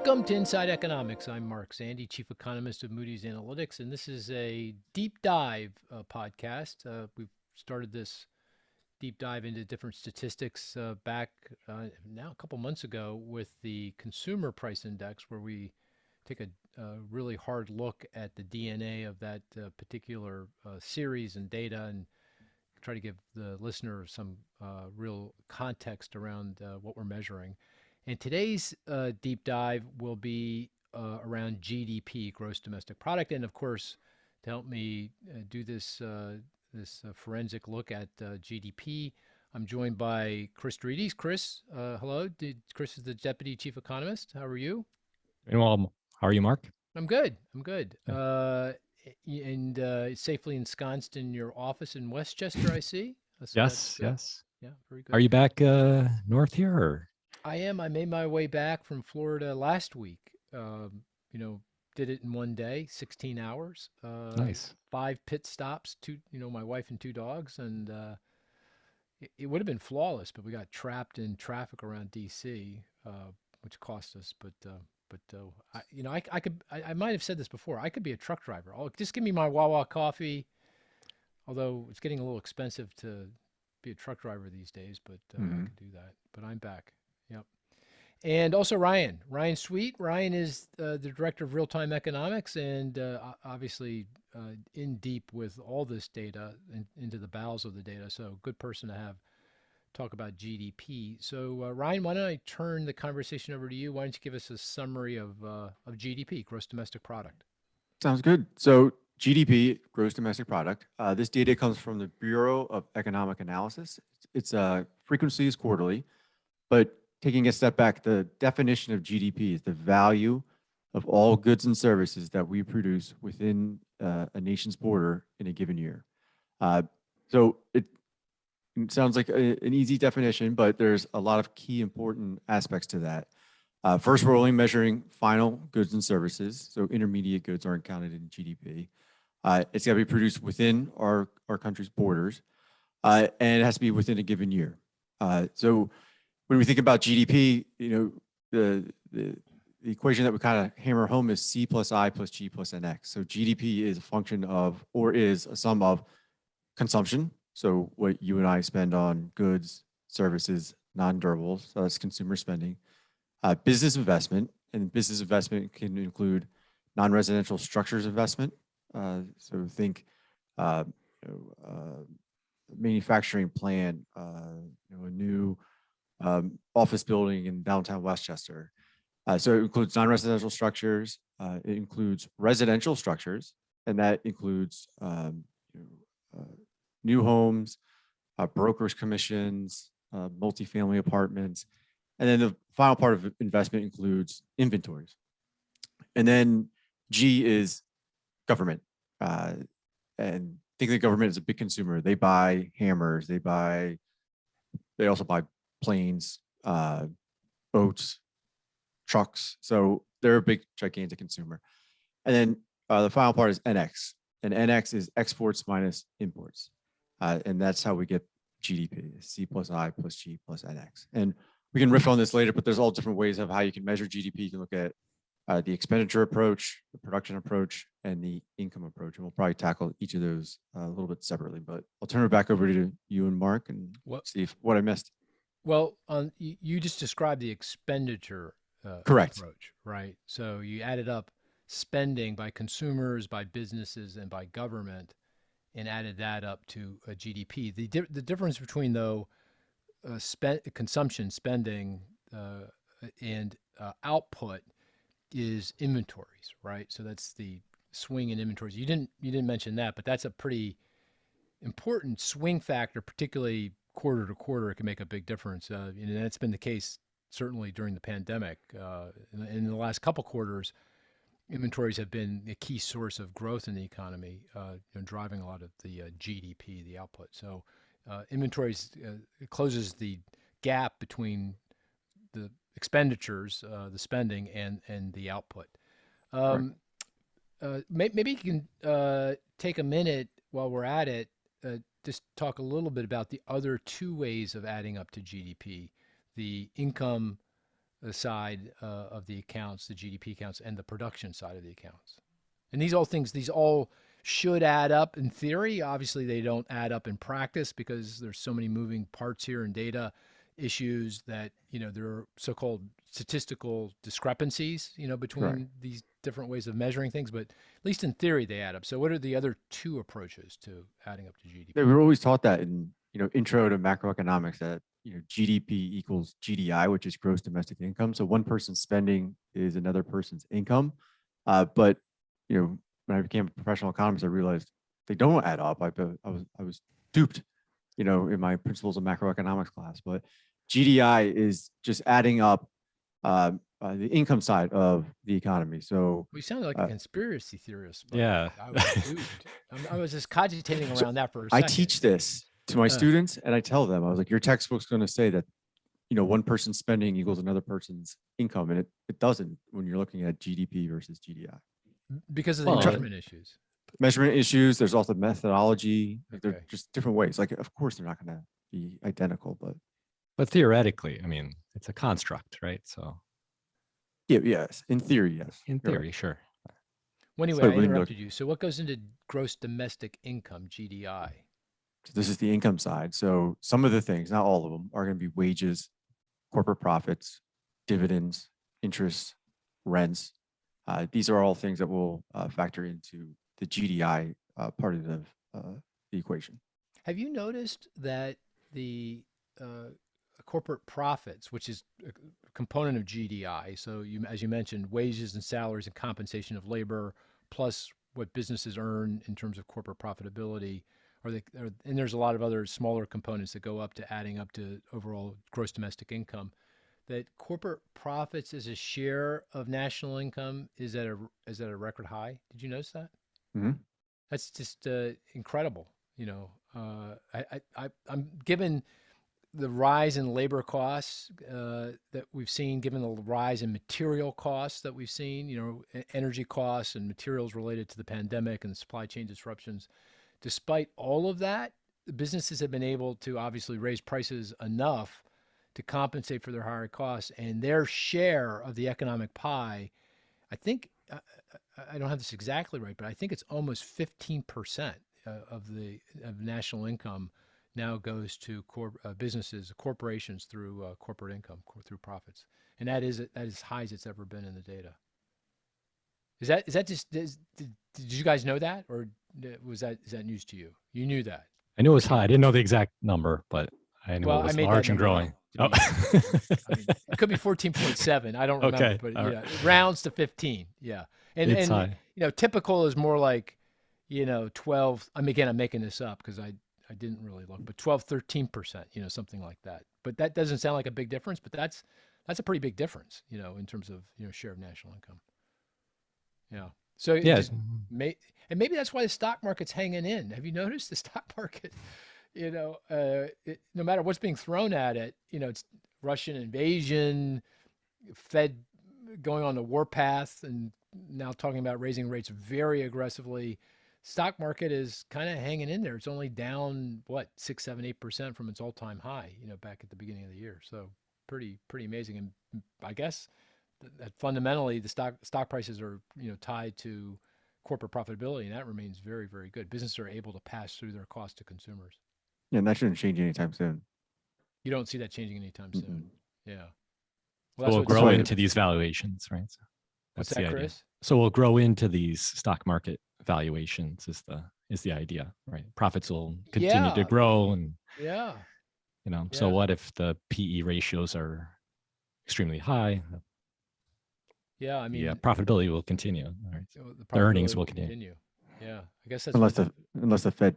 Welcome to Inside Economics. I'm Mark Sandy, Chief Economist of Moody's Analytics, and this is a deep dive podcast. We've started this deep dive into different statistics back now a couple months ago with the Consumer Price Index, where we take a really hard look at the DNA of that particular series and data and try to give the listener some real context around what we're measuring. And today's deep dive will be around GDP, gross domestic product. And of course, to help me do this forensic look at GDP, I'm joined by Cris. Cris, hello. Cris is the Deputy Chief Economist. How are you? Doing well. How are you, Mark? I'm good. I'm good. Yeah. And safely ensconced in your office in Westchester, I see. So that's Yes, good. yes. Yeah, very Are good. you back north here? Or? I am. I made my way back from Florida last week. You know, did it in one day, 16 hours, Nice. 5 pit stops, my wife and 2 dogs, and it would have been flawless, but we got trapped in traffic around D.C., which cost us. I might have said this before. I could be a truck driver. Just give me my Wawa coffee. Although it's getting a little expensive to be a truck driver these days, but I Hmm. could do that. But I'm back. Yep. And also Ryan Sweet. Ryan is the director of real-time economics and obviously in deep with all this data into the bowels of the data. So good person to have talk about GDP. So Ryan, why don't I turn the conversation over to you? Why don't you give us a summary of GDP, gross domestic product? Sounds good. So GDP, gross domestic product. This data comes from the Bureau of Economic Analysis. Its frequency is quarterly, but taking a step back, the definition of GDP is the value of all goods and services that we produce within a nation's border in a given year. So it sounds like an easy definition, but there's a lot of key important aspects to that. First, we're only measuring final goods and services, so intermediate goods aren't counted in GDP. It's got to be produced within our country's borders, and it has to be within a given year. So when we think about GDP, the equation that we kind of hammer home is C plus I plus G plus NX. So GDP is a function of, or is a sum of consumption, so what you and I spend on goods, services, non-durables, so that's consumer spending. Business investment, and business investment can include non-residential structures investment. So think manufacturing plant, a new office building in downtown Westchester. So it includes non-residential structures. It includes residential structures, and that includes new homes, brokers' commissions, multifamily apartments. And then the final part of investment includes inventories. And then G is government. And think of the government as a big consumer. They buy hammers, they also buy planes, boats, trucks. So they're a big, gigantic consumer. And then the final part is NX. And NX is exports minus imports. And that's how we get GDP, C plus I plus G plus NX. And we can riff on this later, but there's all different ways of how you can measure GDP. You can look at the expenditure approach, the production approach, and the income approach. And we'll probably tackle each of those a little bit separately. But I'll turn it back over to you and Mark and see what I missed. Well, you just described the expenditure Correct. approach, right? So you added up spending by consumers, by businesses, and by government, and added that up to a GDP. The difference between though consumption spending and output is inventories, right? So that's the swing in inventories. You didn't mention that, but that's a pretty important swing factor, particularly quarter to quarter. It can make a big difference, and that's been the case certainly during the pandemic. In the last couple quarters, inventories have been a key source of growth in the economy, driving a lot of the GDP, the output. So inventories closes the gap between the expenditures, the spending, and the output. Um, Maybe you can take a minute while we're at it, just talk a little bit about the other two ways of adding up to GDP, the income side of the accounts, the GDP accounts, and the production side of the accounts. And these all should add up in theory. Obviously, they don't add up in practice because there's so many moving parts here and data issues that, there are so-called statistical discrepancies, between Correct. these different ways of measuring things. But at least in theory, they add up. So what are the other two approaches to adding up to GDP? Yeah, we were always taught that in, intro to macroeconomics that, GDP equals GDI, which is gross domestic income. So one person's spending is another person's income. But, when I became a professional economist, I realized they don't add up. I was duped, in my principles of macroeconomics class. But GDI is just adding up the income side of the economy. So We sounded like a conspiracy theorist. But Yeah. I was duped. I was just cogitating around So that for a I second. teach this to my Uh. students, and I tell them, I was like, your textbook's going to say that, one person's spending equals another person's income, and it doesn't when you're looking at GDP versus GDI. Because of the Well, measurement issues. Measurement issues. There's also methodology. Like, Okay. they're just different ways. Like, of course, they're not going to be identical, But theoretically, I mean, it's a construct, right? So yes, in theory, yes. in You're right. theory, sure. Well, anyway, So I when you look- interrupted you. So what goes into gross domestic income, GDI? So this is the income side. So some of the things, not all of them, are going to be wages, corporate profits, dividends, interest, rents. These are all things that will factor into the GDI part of the equation. Have you noticed that the corporate profits, which is a component of GDI, so as you mentioned, wages and salaries and compensation of labor, plus what businesses earn in terms of corporate profitability, and there's a lot of other smaller components that go up to adding up to overall gross domestic income, that corporate profits as a share of national income is at a record high. Did you notice that? Mhm. That's just incredible. I'm given the rise in labor costs that we've seen, given the rise in material costs that we've seen, energy costs and materials related to the pandemic and supply chain disruptions. Despite all of that, the businesses have been able to obviously raise prices enough to compensate for their higher costs, and their share of the economic pie, I think, I don't have this exactly right, but I think it's almost 15% of national income now goes to businesses, corporations through corporate income, through profits, and that is as high as it's ever been in the data. Is that just did you guys know that, or is that news to you? You knew that. I knew it was high. I didn't know the exact number, but I knew Well, it I was made large that and number growing. up, Oh. I mean, it could be 14.7. I don't remember, Okay, but all yeah, right. it rounds to 15. Yeah, It's and high. typical is more like 12. I mean, again, I'm making this up because I didn't really look, but 12, 13%, something like that. But that doesn't sound like a big difference, but that's a pretty big difference, in terms of share of national income. Yeah. So Yeah. and maybe that's why the stock market's hanging in. Have you noticed the stock market? No matter what's being thrown at it, it's Russian invasion, Fed going on the warpath, and now talking about raising rates very aggressively. Stock market is kind of hanging in there. It's only down 6, 7, 8% from its all-time high, back at the beginning of the year. So pretty amazing. And I guess that fundamentally the stock prices are tied to corporate profitability, and that remains very, very good. Businesses are able to pass through their cost to consumers. Yeah, and that shouldn't change anytime soon. You don't see that changing anytime soon. Yeah. So we'll what- grow why- into these valuations, right? So What's that's the that, idea. Chris? So we'll grow into these stock market valuations is the idea, right? Profits will continue to Yeah. grow, and Yeah. so Yeah. what if the PE ratios are extremely high? Yeah. I mean, Yeah, profitability will continue. All right. the earnings profitability will continue. Yeah. I guess that's Unless the Fed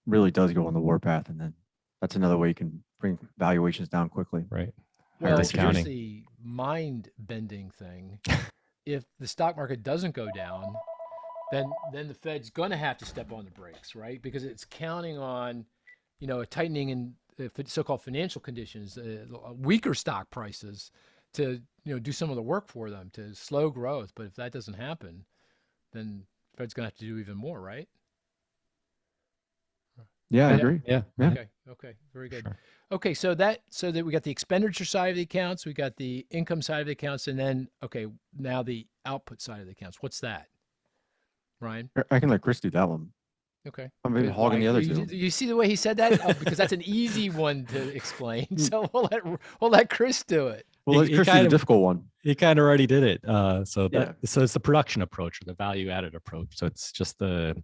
really does go on the warpath, and then that's another way you can bring valuations down quickly. Right. well, here's discounting. the mind-bending thing. If the stock market doesn't go down, then the Fed's going to have to step on the brakes, right? Because it's counting on, a tightening in so-called financial conditions, weaker stock prices to, do some of the work for them to slow growth. But if that doesn't happen, then Fed's going to have to do even more, right? Yeah, I Yeah. agree. Yeah. Yeah. Okay. Okay. Very good. Sure. Okay. So that we got the expenditure side of the accounts, we got the income side of the accounts, and then, okay, now the output side of the accounts. What's that, Ryan? I can let Chris do that one. Okay. I'm maybe Good. hogging Why? the other You, two. you see the way he said that? Because that's an easy one to explain. So we'll let Chris do it. Well, let He Chris do kind the of difficult one. he kind of already did it. Yeah. So it's the production approach or the value added approach. So it's just the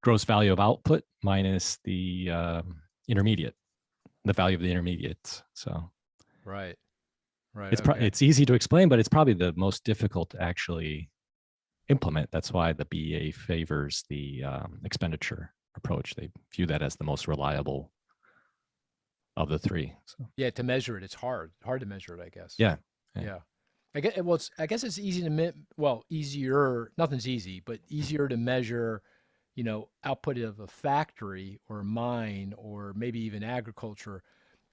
gross value of output minus the intermediate, the value of the intermediates. So Right. Right. Okay. it's easy to explain, but it's probably the most difficult to actually implement. That's why the BEA favors the expenditure approach. They view that as the most reliable of the three. So Yeah. To measure it, it's hard to measure it, I guess. yeah, Yeah. I guess it's easy to easier. Nothing's easy, but easier to measure, output of a factory or a mine or maybe even agriculture.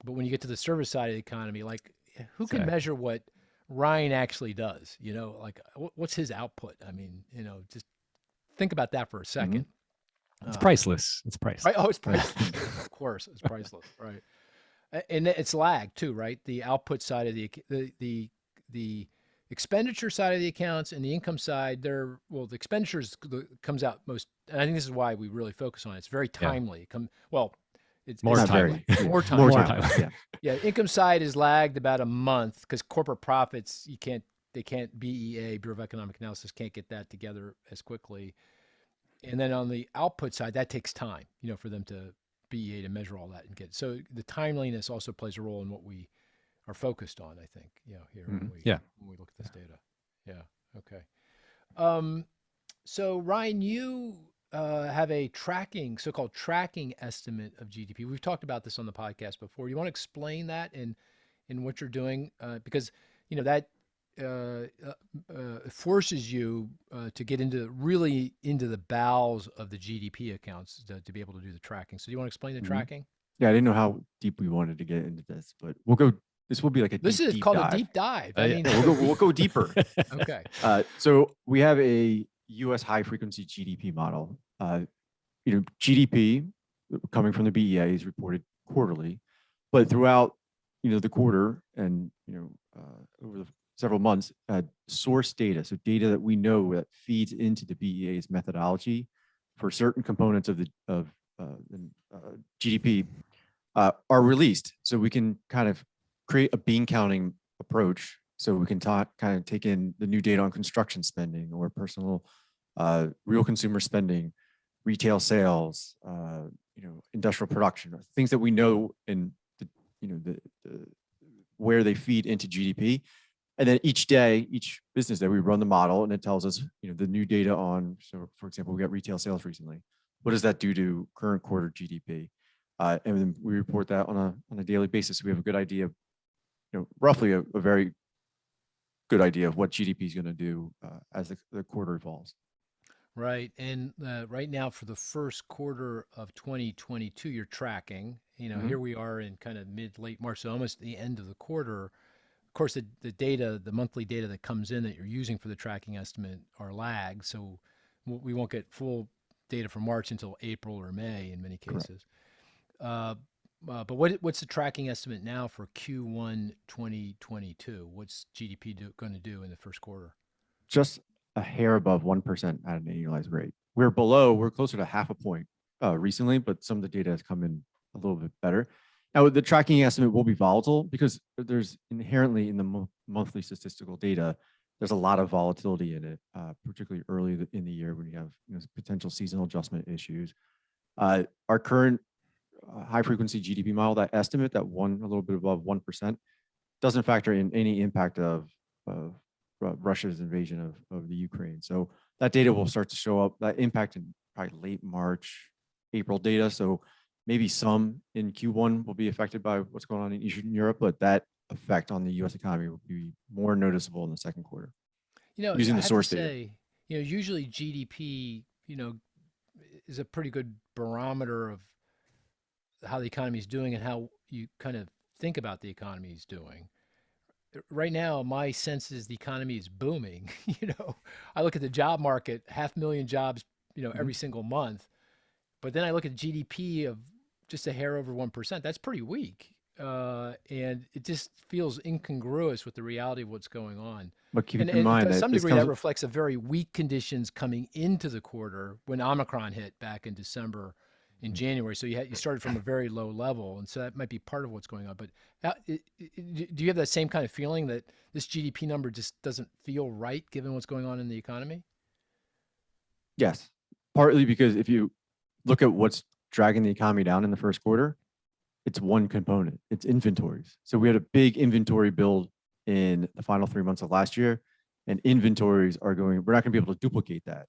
But when you get to the service side of the economy, like, who can exactly. measure what Ryan actually does? Like, what's his output? I mean, just think about that for a second. It's Um, priceless. It's priceless. right? Oh, it's Right. priceless. Of course, it's priceless. Right. And it's lag too, right? The output side of the expenditure side of the accounts and the income side, the expenditures comes out most, and I think this is why we really focus on it. It's very Yeah. timely. It's More Not timely. very. Yeah. more timely. More More timely. timely. Yeah. Yeah, income side is lagged about a month because corporate profits, they can't, BEA, Bureau of Economic Analysis, can't get that together as quickly. And then on the output side, that takes time, for them to BEA to measure all that and get. So the timeliness also plays a role in what we are focused on, I think, here Mhm. Yeah. when we look at this data. Yeah. Okay. Um, so Ryan, you have a so-called tracking estimate of GDP. We've talked about this on the podcast before. You want to explain that and what you're doing, because that forces you to get really into the bowels of the GDP accounts to be able to do the tracking. So do you want to explain the Mhm. tracking? Yeah, I didn't know how deep we wanted to get into this, but we'll go. This will be like a This is deep called a dive. deep dive. Yeah. That means Yeah, we'll go deeper. okay. So we have a U.S. high frequency GDP model. GDP coming from the BEA is reported quarterly, but throughout the quarter and over the several months, source data, so data that we know that feeds into the BEA's methodology for certain components of GDP are released, so we can kind of create a bean counting approach. So we can kind of take in the new data on construction spending or personal, real consumer spending, retail sales, industrial production, things that we know in where they feed into GDP. And then each day, each business day, we run the model and it tells us, the new data on, so for example, we got retail sales recently. What does that do to current quarter GDP? And then we report that on a daily basis. We have a good idea, roughly a very good idea of what GDP is going to do as the quarter evolves. Right. And right now, for the first quarter of 2022, you're tracking. Here we are in kind of late March, so almost the end of the quarter. Of course, the monthly data that comes in that you're using for the tracking estimate are lagged. So we won't get full data for March until April or May in many cases. But what's the tracking estimate now for Q1 2022? What's GDP going to do in the first quarter? Just a hair above 1% at an annualized rate. We're closer to half a point recently, but some of the data has come in a little bit better. Now, the tracking estimate will be volatile because there's inherently in the monthly statistical data, there's a lot of volatility in it, particularly early in the year when you have potential seasonal adjustment issues. Our current high frequency GDP model, that estimate, a little bit above 1%, doesn't factor in any impact of Russia's invasion of the Ukraine. So that data will start to show up, that impact in probably late March, April data. So maybe some in Q1 will be affected by what's going on in Eastern Europe, but that effect on the US economy will be more noticeable in the second quarter. Using I the have source to data. say, usually GDP, is a pretty good barometer of how the economy is doing and how you kind of think about the economy is doing. Right now, my sense is the economy is booming. I look at the job market, 500,000 jobs, every single month. But then I look at GDP of just a hair over 1%. That's pretty weak. And it just feels incongruous with the reality of what's going on. But keep And, in and mind to that some this degree, that comes, reflects a very weak conditions coming into the quarter when Omicron hit back in December, in January. So you started from a very low level, and so that might be part of what's going on. But do you have that same kind of feeling that this GDP number just doesn't feel right given what's going on in the economy? yes, partly because if you look at what's dragging the economy down in the first quarter, it's one component. It's inventories. So we had a big inventory build in the final 3 months of last year, and inventories are going. We're not going to be able to duplicate that.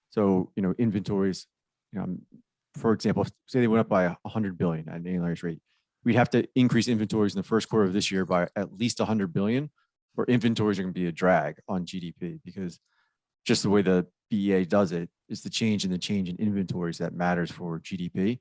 So inventories, for example, say they went up by 100 billion at an annualized rate, we'd have to increase inventories in the first quarter of this year by at least 100 billion, or inventories are going to be a drag on GDP because just the way the BEA does it is the change in inventories that matters for GDP.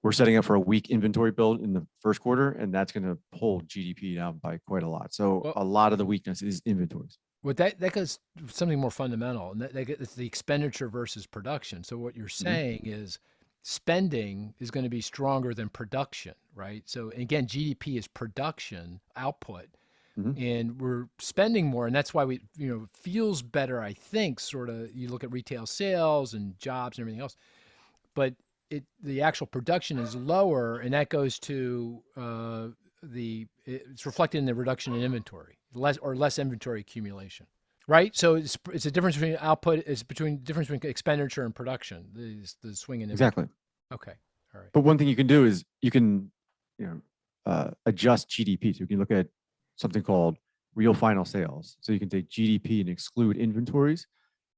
We're setting up for a weak inventory build in the first quarter, and that's going to pull GDP down by quite a lot. So Well, a lot of the weakness is inventories. But that goes to something more fundamental, and it's the expenditure versus production. So what you're saying is spending is going to be stronger than production, right? So again, GDP is production output, and we're spending more, and that's why we, it feels better. I think sort of you look at retail sales and jobs and everything else, but the actual production is lower, and that goes to it's reflected in the reduction in inventory, less inventory accumulation, right? So it's a difference between output, it's between difference between expenditure and production, the swing in inventory. Exactly. Okay, all right. But one thing you can do is you can, adjust GDP. So you can look at something called real final sales. So you can take GDP and exclude inventories.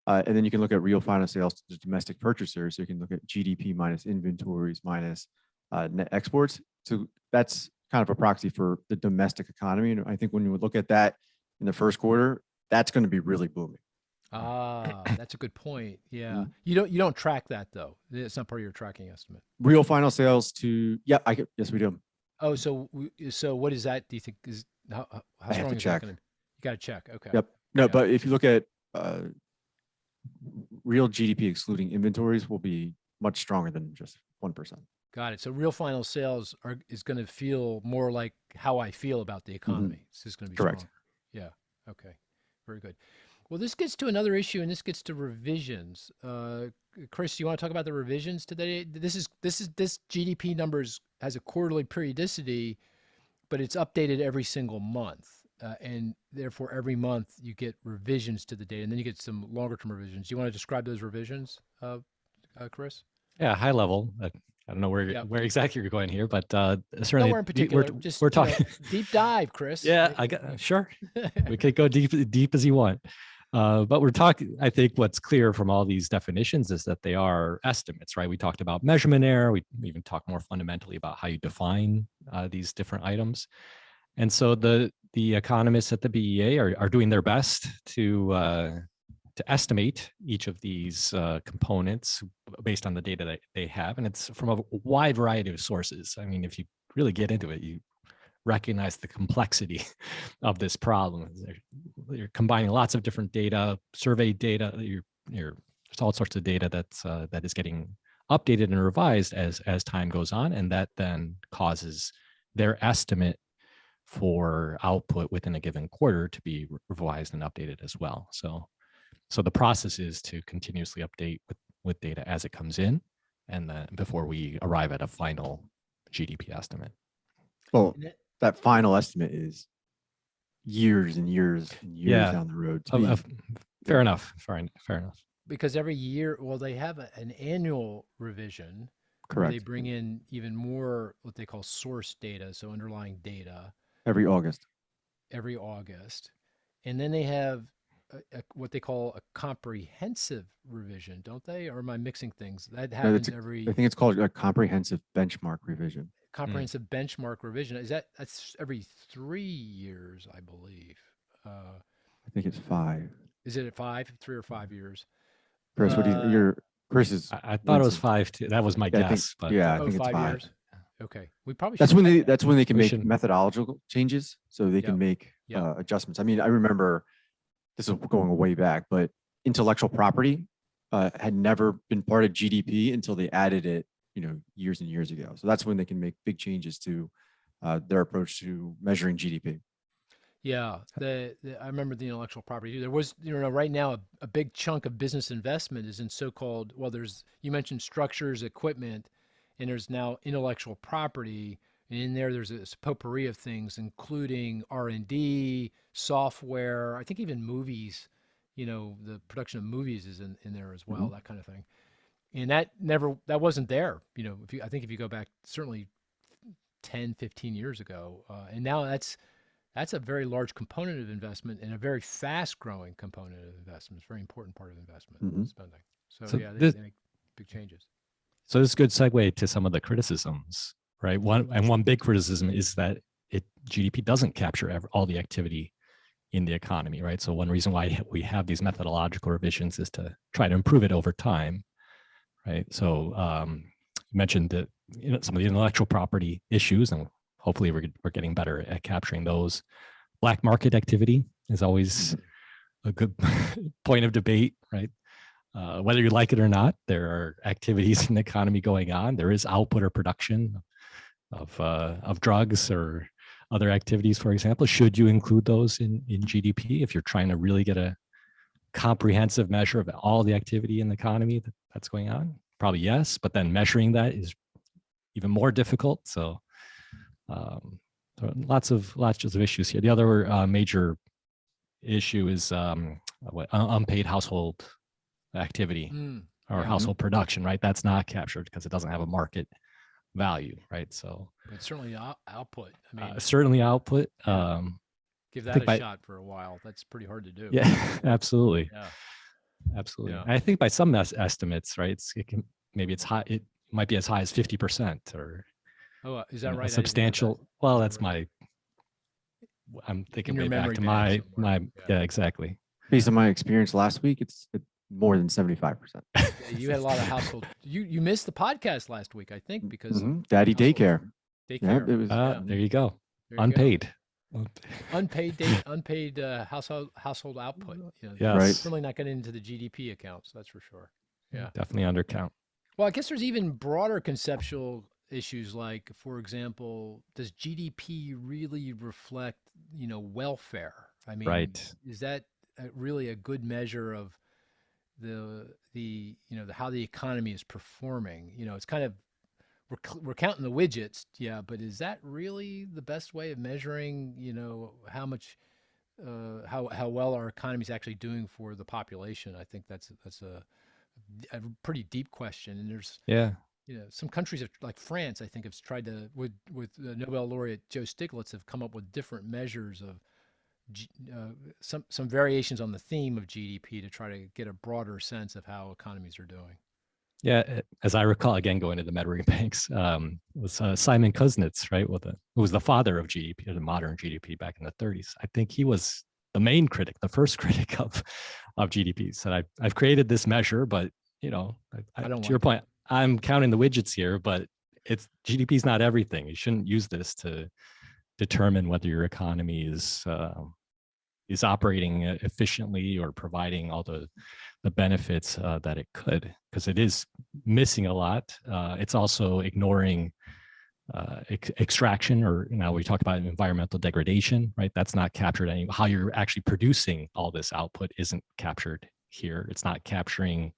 And then you can look at real final sales to the domestic purchasers. So you can look at GDP minus inventories minus net exports. So that's kind of a proxy for the domestic economy. And I think when you would look at that in the first quarter, that's going to be really booming. That's a good point. Yeah. You don't track that though. It's not part of your tracking estimate. Real final sales to, yes, we do. Oh, so what is that? Do you think is how I have strong to is check. that going to? You got to check. Okay. Yep. No, Yeah. but if you look at real GDP excluding inventories will be much stronger than just 1%. Got it. So real final sales is going to feel more like how I feel about the economy. It's just going to be Correct. strong. Yeah. Okay. Very good. Well, this gets to another issue, and this gets to revisions. Cris, you want to talk about the revisions today? This GDP numbers has a quarterly periodicity, but it's updated every single month, and therefore every month you get revisions to the data, and then you get some longer term revisions. Do you want to describe those revisions, Cris? Yeah, high level. I don't know Yep. where exactly you're going here, but certainly Nowhere in particular. Just we're talking deep dive, Cris. Yeah, I got sure. We could go deep as you want. But we're talking, I think what's clear from all these definitions is that they are estimates, right? We talked about measurement error. We even talked more fundamentally about how you define these different items. And so the economists at the BEA are doing their best to estimate each of these components based on the data that they have. And it's from a wide variety of sources. I mean, if you really get into it, you recognize the complexity of this problem. You're combining lots of different data, survey data. There's all sorts of data that is getting updated and revised as time goes on, and that then causes their estimate for output within a given quarter to be revised and updated as well. So the process is to continuously update with data as it comes in, and then before we arrive at a final GDP estimate. Well, that final estimate is years and years and years down the road. Fair enough. Fair enough. Because every year, well, they have an annual revision. Where Correct. they bring in even more what they call source data, so underlying data. Every August. And then they have what they call a comprehensive revision, don't they? Or am I mixing things? That happens I think it's called a comprehensive benchmark revision. Comprehensive benchmark revision. That's every 3 years, I believe. I think it's 5. Is it at 5, 3 or 5 years? Chris, what do you? Chris is. I thought it was 5 too. That was my guess. I but think it's 5 years. Okay, we probably. That's when they can make methodological changes, so they can make adjustments. I mean, I remember this is going way back, but intellectual property had never been part of GDP until they added it years and years ago. So that's when they can make big changes to their approach to measuring GDP. Yeah, I remember the intellectual property. There was, right now a big chunk of business investment is in so-called, well, you mentioned structures, equipment, and there's now intellectual property. And in there's a potpourri of things, including R&D, software, I think even movies, the production of movies is in there as well, Mhm. that kind of thing. And that wasn't there, I think if you go back certainly 10, 15 years ago, and now that's a very large component of investment and a very fast growing component of investment. It's a very important part of investment Mhm. spending. So So yeah, this, they make big changes. so this is a good segue to some of the criticisms, right? One big criticism is that GDP doesn't capture all the activity in the economy, right? So one reason why we have these methodological revisions is to try to improve it over time, right? So you mentioned that some of the intellectual property issues, and hopefully we're getting better at capturing those. Black market activity is always a good point of debate, right? Whether you like it or not, there are activities in the economy going on. There is output or production of drugs or other activities, for example. Should you include those in GDP if you're trying to really get a comprehensive measure of all the activity in the economy that's going on? Probably yes, but then measuring that is even more difficult. So, lots of issues here. The other major issue is unpaid household activity or Yeah, household production, right? That's not captured because it doesn't have a market value, right? So but certainly output. I mean, certainly output. yeah, give I that think a by shot for a while. That's pretty hard to do. yeah, absolutely, Yeah, absolutely. yeah. I think by some estimates, right? It can maybe it's high. It might be as high as 50% or Oh, is that a right? I didn't hear that. substantial. Well, Is that that's right? my. I'm In thinking your way back memory to bank my somewhere. Yeah, yeah, exactly. Based yeah. on my experience last week, it's more than 75%. Yeah, you had a lot of household. You missed the podcast last week, I think, because of Daddy household daycare. Yeah, daycare. it was. Yeah, There you go. there you go. Unpaid. Unpaid household output. Right. Yes, Certainly not getting into the GDP accounts. That's for sure. Yeah. definitely undercount. Well, I guess there's even broader conceptual issues like, for example, does GDP really reflect, welfare? I mean, Right. is that really a good measure of how the economy is performing? It's kind of we're counting the widgets, yeah, but is that really the best way of measuring, how much how well our economy is actually doing for the population? I think that's a pretty deep question, and there's Yeah. some countries like France, I think, have tried to with Nobel laureate Joe Stiglitz have come up with different measures of some variations on the theme of GDP to try to get a broader sense of how economies are doing. Yeah, as I recall, again going to the memory banks, was Simon Kuznets, right? Who was the father of GDP, or the modern GDP back in the 30s. I think he was the main critic, the first critic of GDP. Said, I've created this measure, but I don't to your like it. point, I'm counting the widgets here, but it's GDP is not everything. You shouldn't use this to determine whether your economy is operating efficiently or providing all the benefits that it could, because it is missing a lot. It's also ignoring extraction, or now we talk about environmental degradation, right? That's not captured how you're actually producing all this output isn't captured here. It's not capturing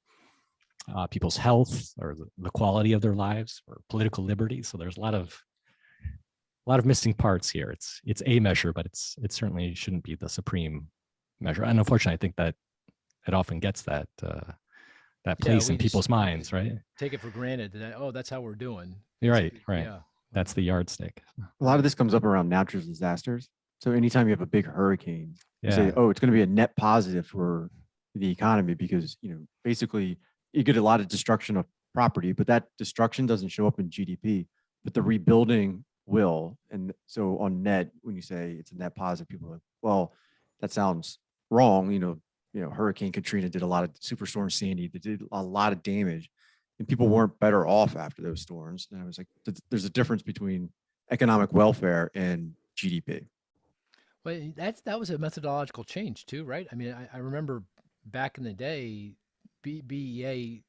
people's health or the quality of their lives or political liberty. So there's a lot of missing parts here. It's a measure, but it certainly shouldn't be the supreme measure. And unfortunately, I think that it often gets that Yeah, place we in just people's minds, right? take it for granted that, oh, that's how we're doing. You're right, right. Yeah. That's the yardstick. A lot of this comes up around natural disasters. So anytime you have a big hurricane, you say, Yeah, oh, it's going to be a net positive for the economy because, basically you get a lot of destruction of property, but that destruction doesn't show up in GDP, but the rebuilding will. And so on net, when you say it's a net positive, people are like, well, that sounds wrong. Hurricane Katrina did a lot of Superstorm Sandy, they did a lot of damage, and people weren't better off after those storms. And I was like, there's a difference between economic welfare and GDP. Well, that was a methodological change too, right? I mean, I remember back in the day, BEA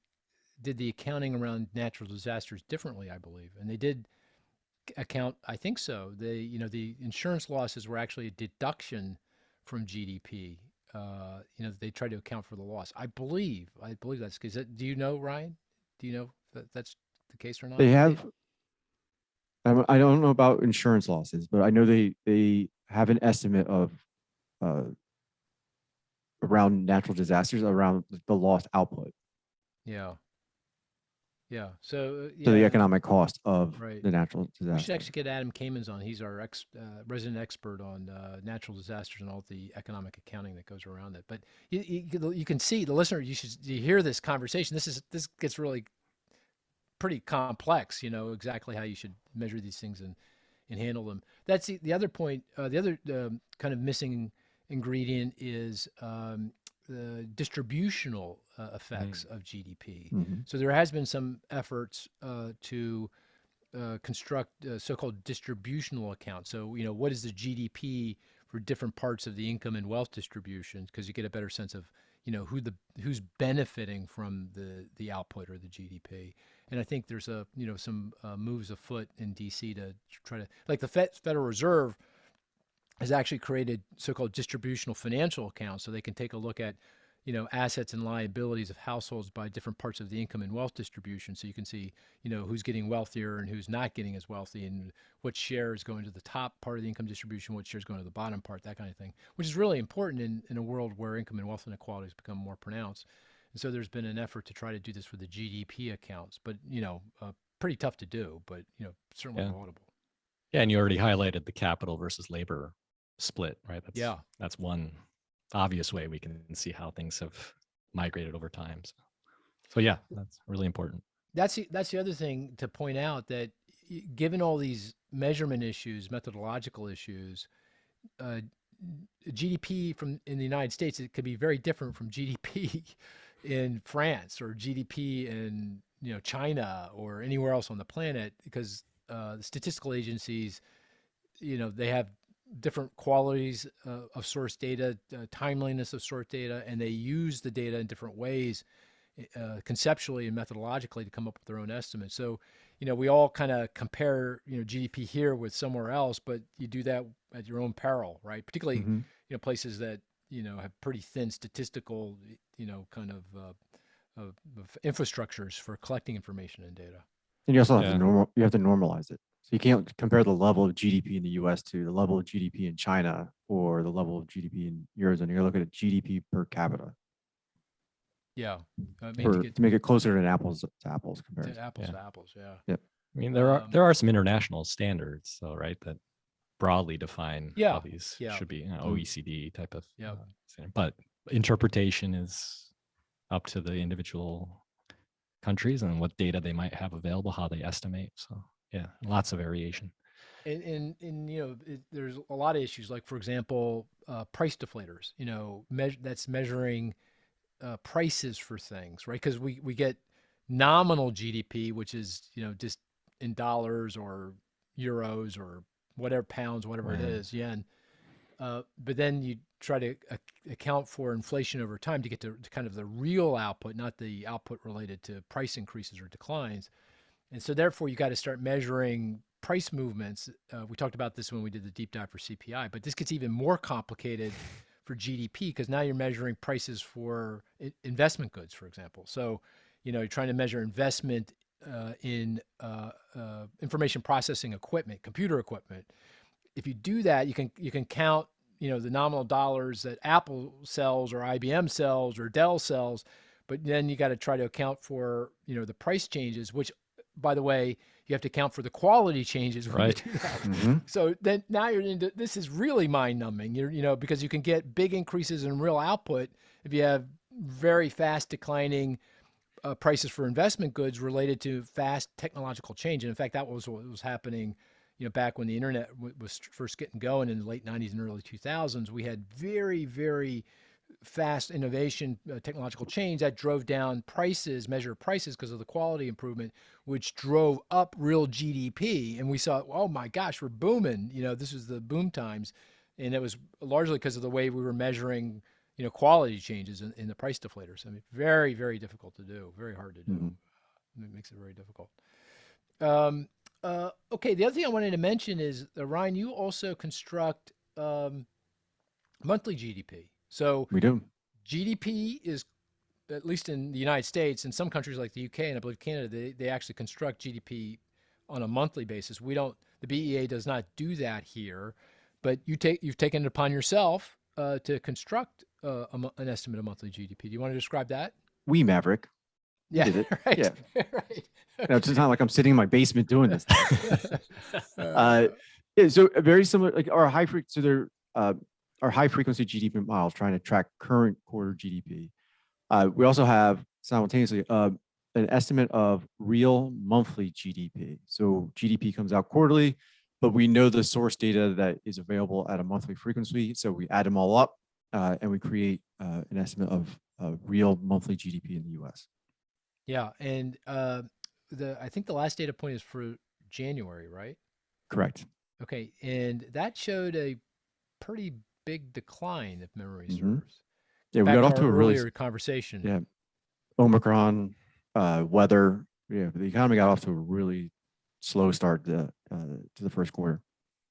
did the accounting around natural disasters differently, I believe, and they did account. I think so. The insurance losses were actually a deduction from GDP. They tried to account for the loss. I believe that's because. Do you know, Ryan? Do you know that that's the case or not? They have, I don't know about insurance losses, but I know they have an estimate of uh, around natural disasters, around the lost output. Yeah. Yeah. So So the yeah, economic cost of right. the natural We should disaster. actually get Adam Kamens on. He's our resident expert on natural disasters and all the economic accounting that goes around it. But you can see the listener. You hear this conversation. This gets really pretty complex. Exactly how you should measure these things and handle them. That's the other point. The other kind of missing ingredient is the distributional effects of GDP. Mhm. So there has been some efforts to construct so-called distributional accounts. So, what is the GDP for different parts of the income and wealth distribution? Because you get a better sense of, who's benefiting from the output or the GDP. And I think there's some moves afoot in DC to try to, like the Federal Reserve has actually created so-called distributional financial accounts, so they can take a look at assets and liabilities of households by different parts of the income and wealth distribution, so you can see who's getting wealthier and who's not getting as wealthy, and what share is going to the top part of the income distribution, what share is going to the bottom part, that kind of thing, which is really important in a world where income and wealth inequality has become more pronounced. And so there's been an effort to try to do this with the GDP accounts, but pretty tough to do, but certainly Yeah. laudable. Yeah, and you already highlighted the capital versus labor split, right? Yeah. That's one obvious way we can see how things have migrated over time. So yeah, that's really important. That's the other thing to point out, that given all these measurement issues, methodological issues, uh, GDP in the United States, it could be very different from GDP in France or GDP in China or anywhere else on the planet, because the statistical agencies, they have different qualities of source data, timeliness of source data, and they use the data in different ways, conceptually and methodologically, to come up with their own estimates. So, we all kind of compare, GDP here with somewhere else, but you do that at your own peril, right? Particularly, Mhm. Places that, have pretty thin statistical, kind of infrastructures for collecting information and data. And you also have Yeah. you have to normalize it. So you can't compare the level of GDP in the US to the level of GDP in China or the level of GDP in Eurozone. You're looking at GDP per capita Yeah. To to make it closer to an apples to apples comparison. apples Yeah. to apples. Yeah. Yep. I mean, there are some international standards, though, right, that broadly define Yeah, how these yeah. should be, OECD type of Yeah. standard. But interpretation is up to the individual countries and what data they might have available, how they estimate. So yeah, lots of variation. And there's a lot of issues, like, for example, price deflators, that's measuring prices for things, right? Because we get nominal GDP, which is, just in dollars or euros or whatever, pounds, whatever it Right. is, yen. But then you try to account for inflation over time to get to kind of the real output, not the output related to price increases or declines. And so therefore you got to start measuring price movements. We talked about this when we did the deep dive for CPI, but this gets even more complicated for GDP, because now you're measuring prices for investment goods, for example. So, you're trying to measure investment in information processing equipment, computer equipment. If you do that, you can count, the nominal dollars that Apple sells or IBM sells or Dell sells, but then you got to try to account for, the price changes, which, by the way, you have to account for the quality changes when Right. you do that. Mhm. So then now you're into, this is really mind numbing. Because you can get big increases in real output if you have very fast declining prices for investment goods related to fast technological change. And in fact, that was what was happening, back when the internet was first getting going in the late 90s and early 2000s. We had very, very fast innovation, technological change that drove down prices, measured prices, because of the quality improvement, which drove up real GDP. And we saw, oh my gosh, we're booming. This was the boom times. And it was largely because of the way we were measuring, quality changes in the price deflators. I mean, very, very difficult to do, very hard to do. Mhm. It makes it very difficult. Um, okay, the other thing I wanted to mention is, Ryan, you also construct monthly GDP. So We do. GDP is, at least in the United States, in some countries like the UK and I believe Canada, they actually construct GDP on a monthly basis. We don't. The BEA does not do that here, but you've taken it upon yourself to construct an estimate of monthly GDP. Do you want to describe that? We Maverick. We Yeah, did it. right, Yeah. right. It's not like I'm sitting in my basement doing this. uh, Yeah, so very similar, like our our high frequency GDP models trying to track current quarter GDP. We also have simultaneously an estimate of real monthly GDP. So GDP comes out quarterly, but we know the source data that is available at a monthly frequency. So we add them all up and we create an estimate of real monthly GDP in the US. yeah, and I think the last data point is for January, right? Correct. Okay, and that showed a pretty big decline, if memory Mm-hmm. serves. Yeah, we Back got to off our to a really, earlier conversation. yeah, Omicron, weather. Yeah, the economy got off to a really slow start to the first quarter.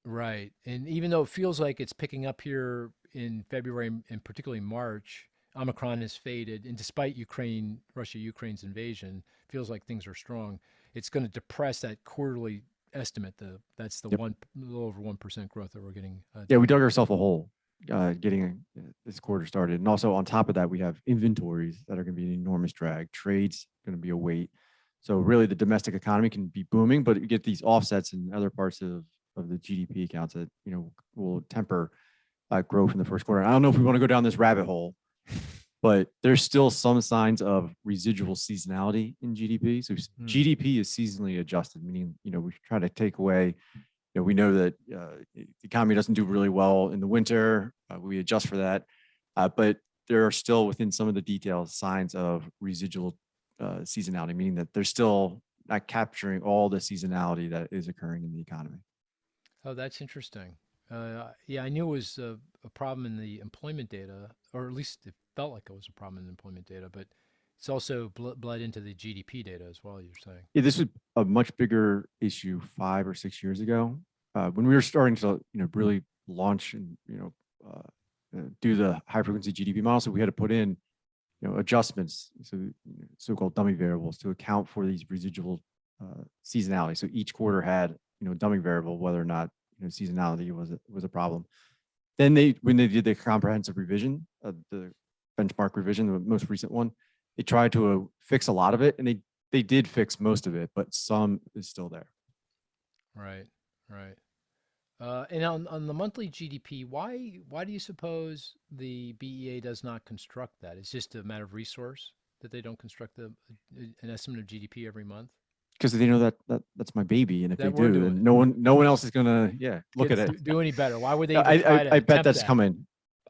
Right. And even though it feels like it's picking up here in February and particularly March, Omicron has faded. And despite Ukraine's invasion, feels like things are strong. It's going to depress that quarterly estimate. That's the Yep. a little over 1% growth that we're getting. Yeah, we dug ourselves a hole getting this quarter started. And also on top of that, we have inventories that are going to be an enormous drag. Trade's going to be a weight. So really the domestic economy can be booming, but you get these offsets in other parts of the GDP accounts that, will temper growth in the first quarter. I don't know if we want to go down this rabbit hole, but there's still some signs of residual seasonality in GDP. So GDP is seasonally adjusted, meaning, we try to take away, we know that the economy doesn't do really well in the winter. We adjust for that. But there are still within some of the details signs of residual seasonality, meaning that they're still not capturing all the seasonality that is occurring in the economy. Oh, that's interesting. Yeah, I knew it was a problem in the employment data, or at least it felt like it was a problem in the employment data, but it's also bled into the GDP data as well, you're saying. Yeah, this was a much bigger issue 5 or 6 years ago when we were starting to, really launch and, do the high frequency GDP model. So we had to put in, adjustments, so-called dummy variables to account for these residual seasonality. So each quarter had, dummy variable, whether or not, seasonality was a problem. Then when they did the comprehensive revision, the benchmark revision, the most recent one, they tried to fix a lot of it, and they did fix most of it, but some is still there. Right, right. And on the monthly GDP, why do you suppose the BEA does not construct that? It's just a matter of resource that they don't construct an estimate of GDP every month. Because they know that's my baby, and if That they we're do, doing then it. no one else is gonna look at it. Do any better. Why would they even try to I bet attempt that's that? coming.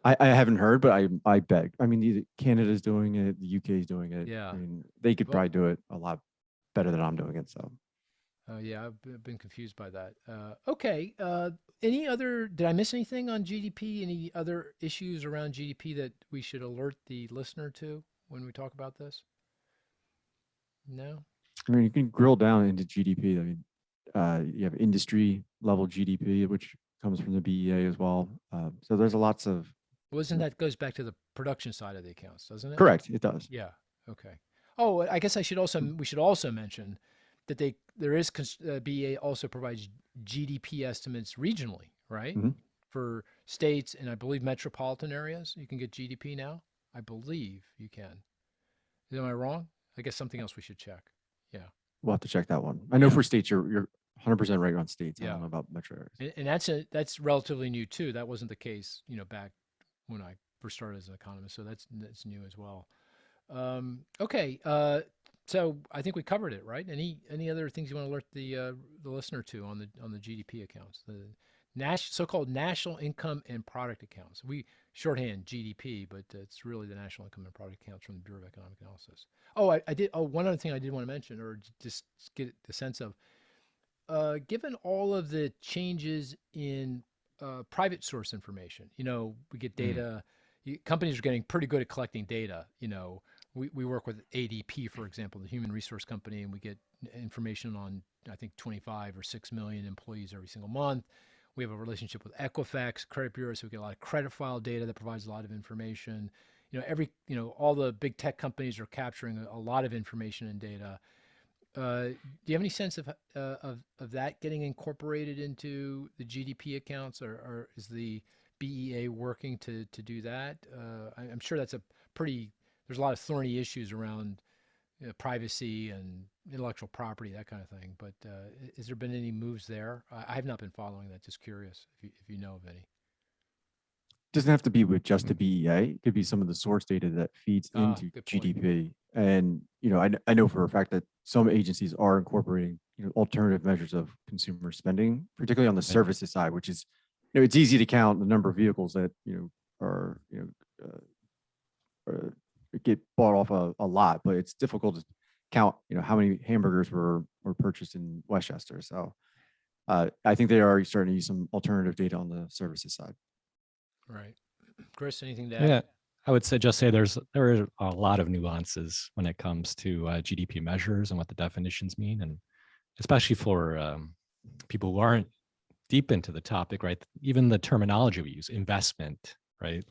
I haven't heard, but I bet. I mean, Canada's doing it, the UK is doing it. Yeah. I mean, they could Well, probably do it a lot better than I'm doing it. So. yeah, I've been confused by that. Okay. Did I miss anything on GDP? Any other issues around GDP that we should alert the listener to when we talk about this? No? I mean, you can grill down into GDP. I mean, you have industry level GDP, which comes from the BEA as well. So there's lots of. Wasn't that goes back to the production side of the accounts, doesn't it? Correct, it does. Yeah. Okay. Oh, I guess we should also mention that BEA also provides GDP estimates regionally, right? Mm-hmm. For states and I believe metropolitan areas, you can get GDP now. I believe you can. Am I wrong? I guess something else we should check. Yeah. We'll have to check that one. I know for states, you're 100% right on states. I Yeah. don't know about metro areas. And that's relatively new too. That wasn't the case, back when I first started as an economist. So that's new as well. Okay. So I think we covered it, right? Any other things you want to alert the listener to on the GDP accounts, the so-called national income and product accounts? We shorthand GDP, but it's really the national income and product accounts from the Bureau of Economic Analysis. Oh, I did. Oh, one other thing I did want to mention, or just get the sense of, given all of the changes in private source information, we get data, companies are getting pretty good at collecting data. We work with ADP, for example, the human resource company, and we get information on, I think, 25 or 6 million employees every single month. We have a relationship with Equifax credit bureau, so we get a lot of credit file data that provides a lot of information. All the big tech companies are capturing a lot of information and data. Do you have any sense of that getting incorporated into the GDP accounts, or is the BEA working to do that? I'm sure that's there's a lot of thorny issues around privacy and intellectual property, that kind of thing. But has there been any moves there? I have not been following that. Just curious if you know of any. Doesn't have to be with just the BEA. It could be some of the source data that feeds into Good point. GDP. And I know for a fact that some agencies are incorporating alternative measures of consumer spending, particularly on the services side, which is it's easy to count the number of vehicles that are get bought off a lot, but it's difficult to count how many hamburgers were purchased in Westchester. So I think they are starting to use some alternative data on the services side. Right. Chris, anything to add? Yeah, I would say there are a lot of nuances when it comes to GDP measures and what the definitions mean, and especially for people who aren't deep into the topic, right? Even the terminology we use, investment, right?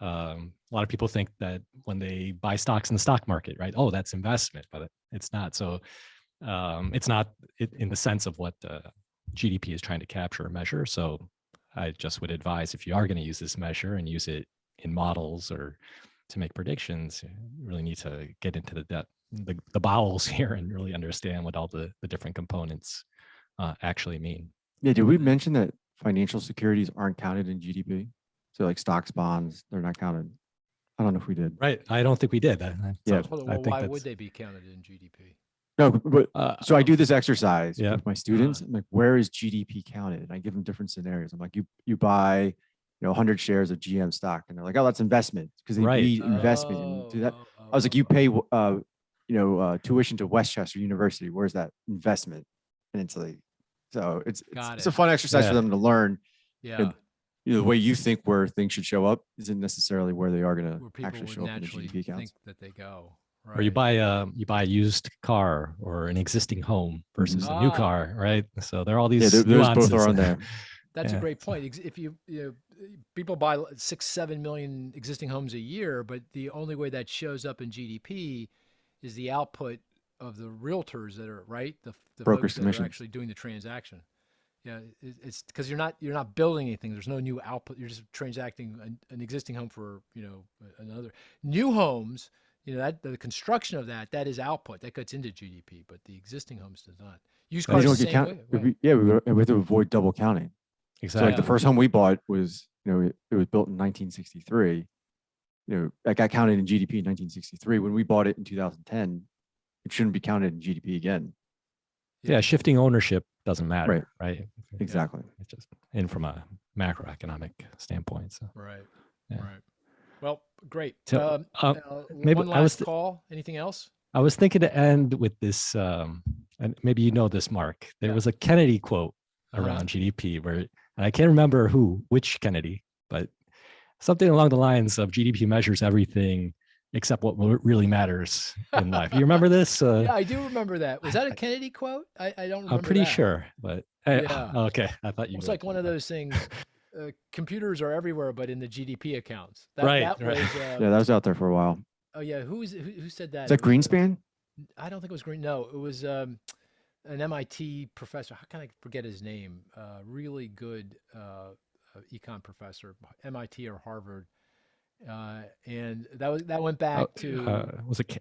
A lot of people think that when they buy stocks in the stock market, right? Oh, that's investment, but it's not. So it's not in the sense of what GDP is trying to capture or measure. So I just would advise, if you are going to use this measure and use it in models or to make predictions, you really need to get into the bowels here and really understand what all the different components actually mean. Yeah, did we mention that financial securities aren't counted in GDP? So like stocks, bonds, they're not counted. I don't know if we did. Right. I don't think we did. Yeah. Well, why would they be counted in GDP? No, but so I do this exercise Yeah. with my students. I'm like, where is GDP counted? And I give them different scenarios. I'm like, you buy 100 shares of GM stock, and they're like, oh, that's investment, because they Right. need investment into that. I was like, you pay tuition to Westchester University. Where's that investment? And it's like, so it's a fun exercise for them to learn. Yeah. The way you think where things should show up isn't necessarily where they are going to actually show up in the GDP accounts. Think that they go. Right. Or you buy a used car or an existing home versus a new car, right? So there are all these nuances. Those both are on there. That's a great point. If people buy 6-7 million existing homes a year, but the only way that shows up in GDP is the output of the realtors that are the brokers' folks that commission are actually doing the transaction. Yeah, it's because you're not building anything. There's no new output. You're just transacting an existing home for another. New homes, that the construction of that is output that gets into GDP, but the existing homes does not. Used cars the same way. Yeah, we have to avoid double counting. Exactly. So like the first home we bought was it was built in 1963. That got counted in GDP in 1963. When we bought it in 2010, it shouldn't be counted in GDP again. Yeah, shifting ownership doesn't matter, right? Exactly. It's just from a macroeconomic standpoint. So. Right. Well, great. So, maybe one last call. Anything else? I was thinking to end with this, and maybe you know this, Mark. There was a Kennedy quote around GDP and I can't remember which Kennedy, but something along the lines of GDP measures everything except what really matters in life. You remember this? Yeah, I do remember that. Was that a Kennedy quote? I don't remember. I'm pretty that. Sure, but okay. I thought you. It's like one of those things. Computers are everywhere, but in the GDP accounts. Right. That was out there for a while. Oh yeah, who said that? Is that Greenspan? I don't think it was Green. No, it was an MIT professor. How can I forget his name? Really good econ professor, MIT or Harvard. And that went back to was it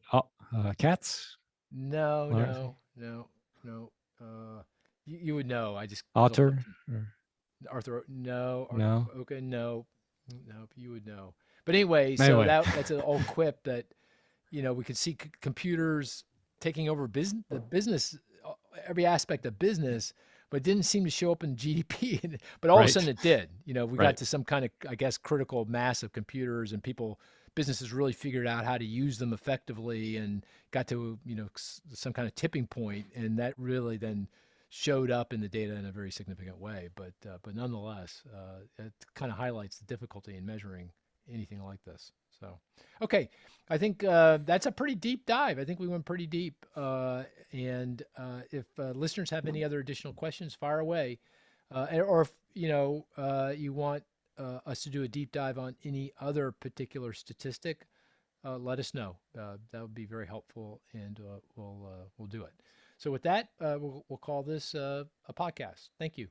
Katz? No. You would know. I just Arthur. Arthur. No. No. Okay. No. You would know. But anyway, so that's an old quip that we could see computers taking over the business, every aspect of business, but didn't seem to show up in GDP. But all of a sudden it did. We got to some kind of, I guess, critical mass of computers, and businesses really figured out how to use them effectively and got to, some kind of tipping point. And that really then showed up in the data in a very significant way. But nonetheless, it kind of highlights the difficulty in measuring anything like this. So, okay, I think that's a pretty deep dive. I think we went pretty deep. And if listeners have any other additional questions, fire away. Or if you want us to do a deep dive on any other particular statistic, let us know. That would be very helpful, and we'll do it. So with that, we'll call this a podcast. Thank you.